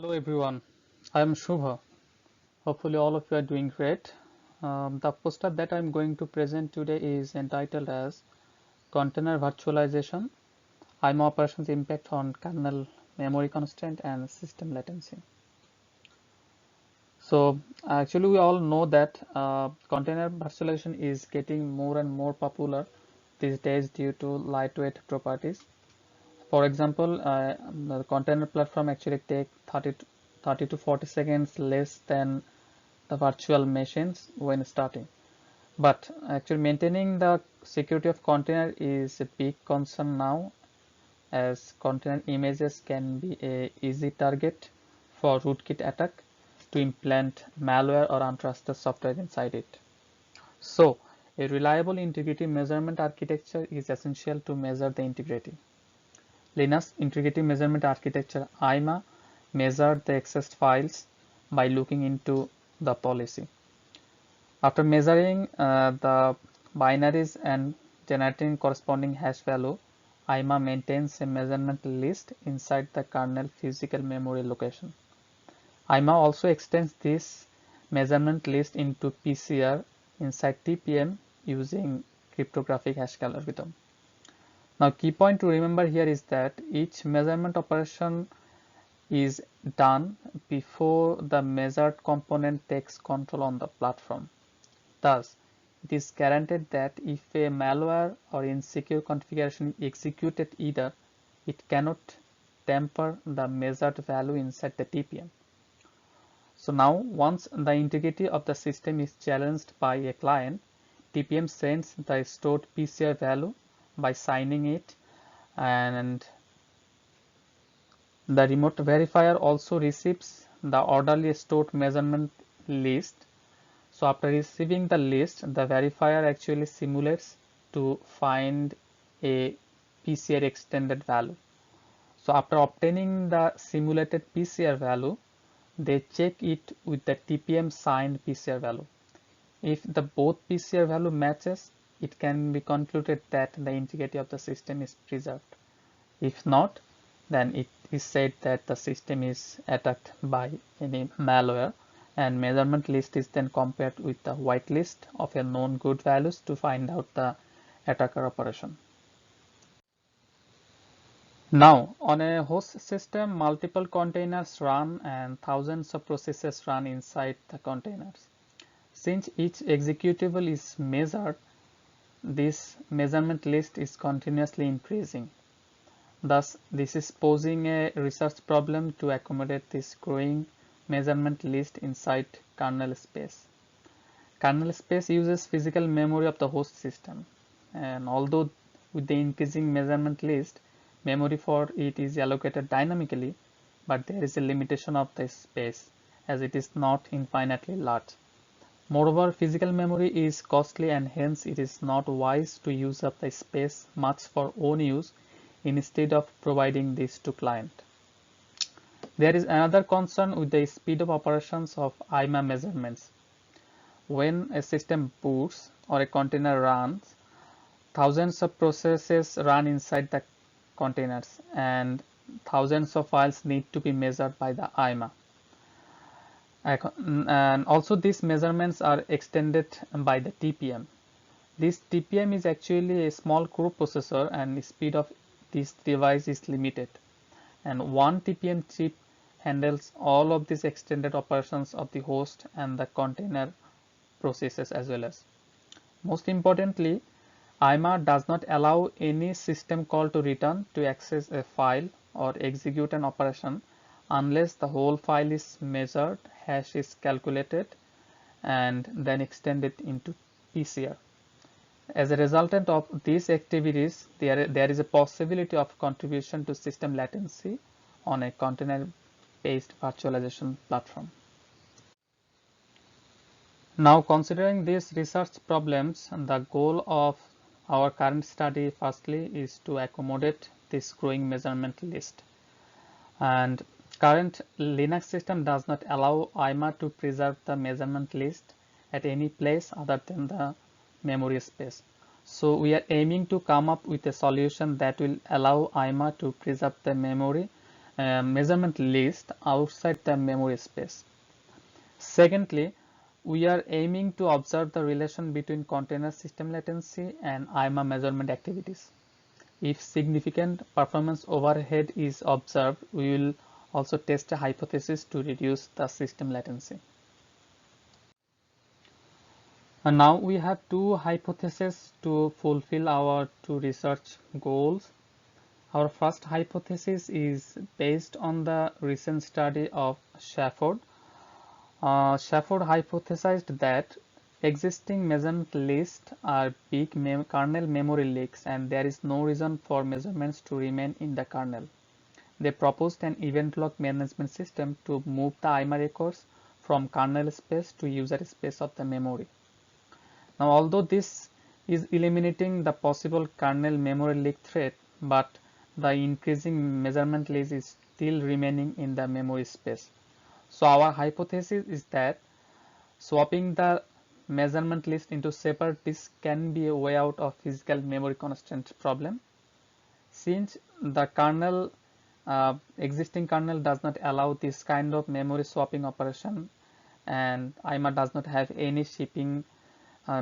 Hello everyone, I am Shubha. Hopefully all of you are doing great. The poster that I'm going to present today is entitled as Container Virtualization, IMA Operations Impact on Kernel Memory Constraint and System Latency. So actually we all know that container virtualization is getting more and more popular these days due to lightweight properties. For example, the container platform actually take 30 to 40 seconds less than the virtual machines when starting. But actually maintaining the security of container is a big concern now, as container images can be a easy target for rootkit attack to implant malware or untrusted software inside it. So a reliable integrity measurement architecture is essential to measure the integrity. Linux Integrity Measurement Architecture IMA measured the accessed files by looking into the policy. After measuring the binaries and generating corresponding hash value, IMA maintains a measurement list inside the kernel physical memory location. IMA also extends this measurement list into PCR inside TPM using cryptographic hash algorithm. Now, key point to remember here is that each measurement operation is done before the measured component takes control on the platform. Thus, it is guaranteed that if a malware or insecure configuration is executed either, it cannot tamper the measured value inside the TPM. So now, once the integrity of the system is challenged by a client, TPM sends the stored PCR value by signing it, and the remote verifier also receives the orderly stored measurement list. So after receiving the list, the verifier actually simulates to find a PCR extended value. So after obtaining the simulated PCR value, they check it with the TPM signed PCR value. If the both PCR value matches, it can be concluded that the integrity of the system is preserved. If not, then it is said that the system is attacked by any malware, and measurement list is then compared with the whitelist of a known good values to find out the attacker operation. Now, on a host system, multiple containers run and thousands of processes run inside the containers. Since each executable is measured, this measurement list is continuously increasing. Thus, this is posing a research problem to accommodate this growing measurement list inside kernel space. Kernel space uses physical memory of the host system, and although with the increasing measurement list, memory for it is allocated dynamically, but there is a limitation of the space as it is not infinitely large. Moreover, physical memory is costly, and hence it is not wise to use up the space much for own use instead of providing this to client. There is another concern with the speed of operations of IMA measurements. When a system boots or a container runs, thousands of processes run inside the containers, and thousands of files need to be measured by the IMA. And also these measurements are extended by the TPM. This TPM is actually a small core processor, and the speed of this device is limited, and one TPM chip handles all of these extended operations of the host and the container processes as well as. Most importantly, IMA does not allow any system call to return to access a file or execute an operation unless the whole file is measured, hash is calculated, and then extended into PCR. As a resultant of these activities, there is a possibility of contribution to system latency on a container-based virtualization platform. Now, considering these research problems, the goal of our current study firstly is to accommodate this growing measurement list. And current Linux system does not allow IMA to preserve the measurement list at any place other than the memory space. So we are aiming to come up with a solution that will allow IMA to preserve the memory measurement list outside the memory space. Secondly, we are aiming to observe the relation between container system latency and IMA measurement activities. If significant performance overhead is observed, we will also test a hypothesis to reduce the system latency. And now we have two hypotheses to fulfill our two research goals. Our first hypothesis is based on the recent study of Shafford. Shafford hypothesized that existing measurement lists are big kernel memory leaks and there is no reason for measurements to remain in the kernel. They proposed an event log management system to move the IMA records from kernel space to user space of the memory. Now, although this is eliminating the possible kernel memory leak threat, but the increasing measurement list is still remaining in the memory space. So our hypothesis is that swapping the measurement list into separate disks can be a way out of physical memory constraint problem. Since the kernel existing kernel does not allow this kind of memory swapping operation, and IMA does not have any shipping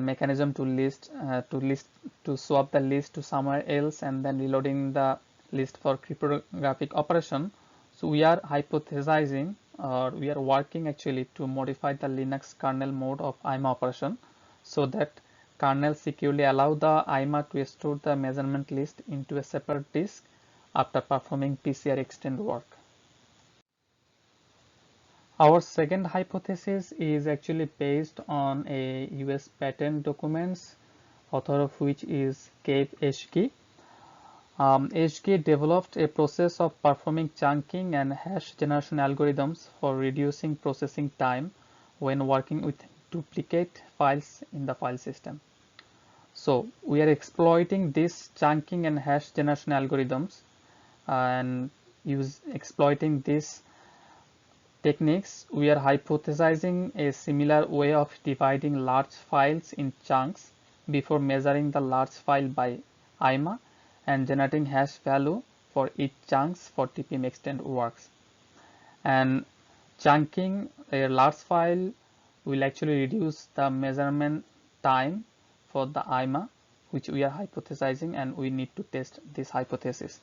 mechanism to swap the list to somewhere else and then reloading the list for cryptographic operation. So we are hypothesizing, or we are working actually to modify the Linux kernel mode of IMA operation so that kernel securely allow the IMA to store the measurement list into a separate disk after performing PCR extend work. Our second hypothesis is actually based on a US patent documents, author of which is Kev Eshki. Eshki developed a process of performing chunking and hash generation algorithms for reducing processing time when working with duplicate files in the file system. So we are exploiting this chunking and hash generation algorithms and exploiting these techniques. We are hypothesizing a similar way of dividing large files in chunks before measuring the large file by IMA and generating hash value for each chunks for TPM extend works. And chunking a large file will actually reduce the measurement time for the IMA, which we are hypothesizing, and we need to test this hypothesis.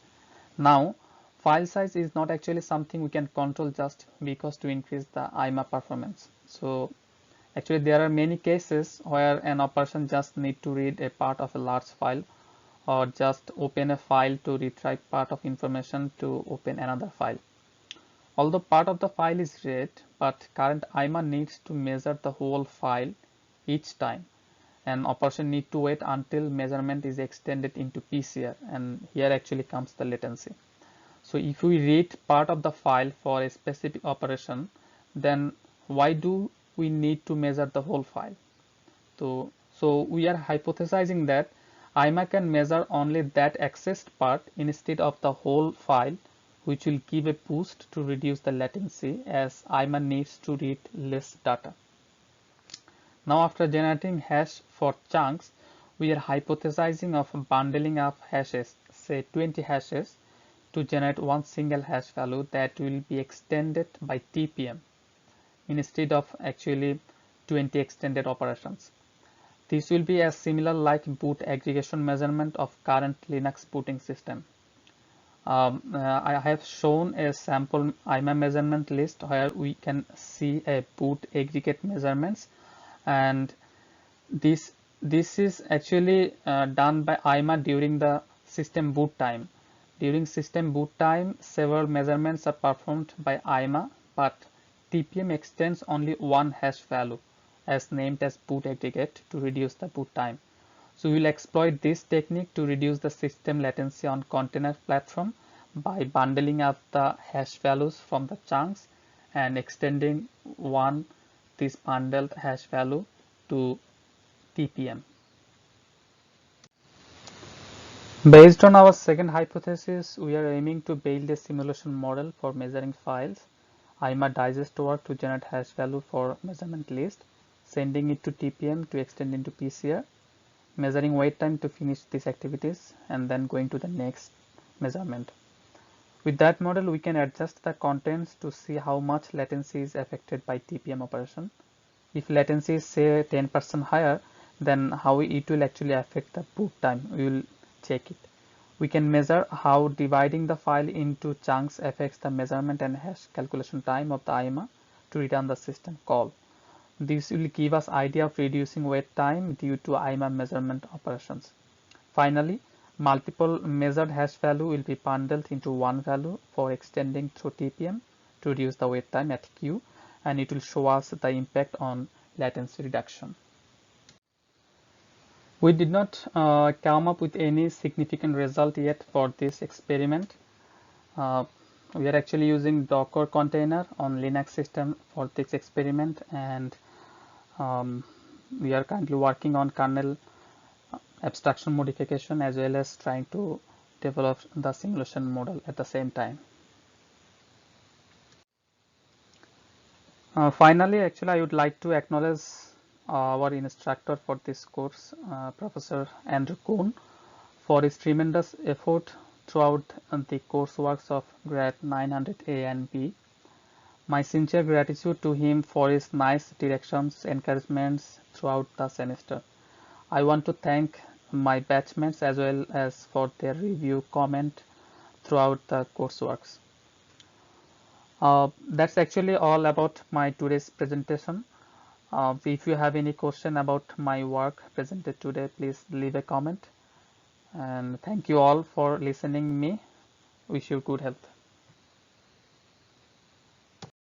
Now, file size is not actually something we can control just because to increase the IMA performance. So actually there are many cases where an operation just need to read a part of a large file or just open a file to retrieve part of information to open another file. Although part of the file is read, but current IMA needs to measure the whole file each time. An operation need to wait until measurement is extended into PCR, and here actually comes the latency. So if we read part of the file for a specific operation, then why do we need to measure the whole file? So we are hypothesizing that IMA can measure only that accessed part instead of the whole file, which will give a boost to reduce the latency as IMA needs to read less data. Now after generating hash for chunks, we are hypothesizing of bundling up hashes, say 20 hashes, to generate one single hash value that will be extended by TPM instead of actually 20 extended operations. This will be as similar like boot aggregation measurement of current Linux booting system. I have shown a sample IMA measurement list where we can see a boot aggregate measurements, and this is actually done by IMA during the system boot time. During system boot time, several measurements are performed by IMA, but TPM extends only one hash value as named as boot aggregate to reduce the boot time. So we will exploit this technique to reduce the system latency on container platform by bundling up the hash values from the chunks and extending this bundled hash value to TPM. Based on our second hypothesis, we are aiming to build a simulation model for measuring files, IMA digest work to generate hash value for measurement list, sending it to TPM to extend into PCR, measuring wait time to finish these activities, and then going to the next measurement. With that model, we can adjust the contents to see how much latency is affected by TPM operation. If latency is say 10% higher, then how it will actually affect the boot time. We will check it. We can measure how dividing the file into chunks affects the measurement and hash calculation time of the IMA to return the system call. This will give us idea of reducing wait time due to IMA measurement operations. Finally, multiple measured hash value will be bundled into one value for extending through TPM to reduce the wait time at Q, and it will show us the impact on latency reduction. We did not come up with any significant result yet for this experiment. Uh, we are actually using Docker container on Linux system for this experiment, and we are currently working on kernel abstraction modification as well as trying to develop the simulation model at the same time. Finally, actually, I would like to acknowledge our instructor for this course, Professor Andrew Kuhn, for his tremendous effort throughout the courseworks of grade 900A and B. My sincere gratitude to him for his nice directions, encouragements throughout the semester. I want to thank my batchmates as well as for their review comment throughout the courseworks. That's actually all about my today's presentation. If you have any question about my work presented today, please leave a comment. And thank you all for listening me. Wish you good health.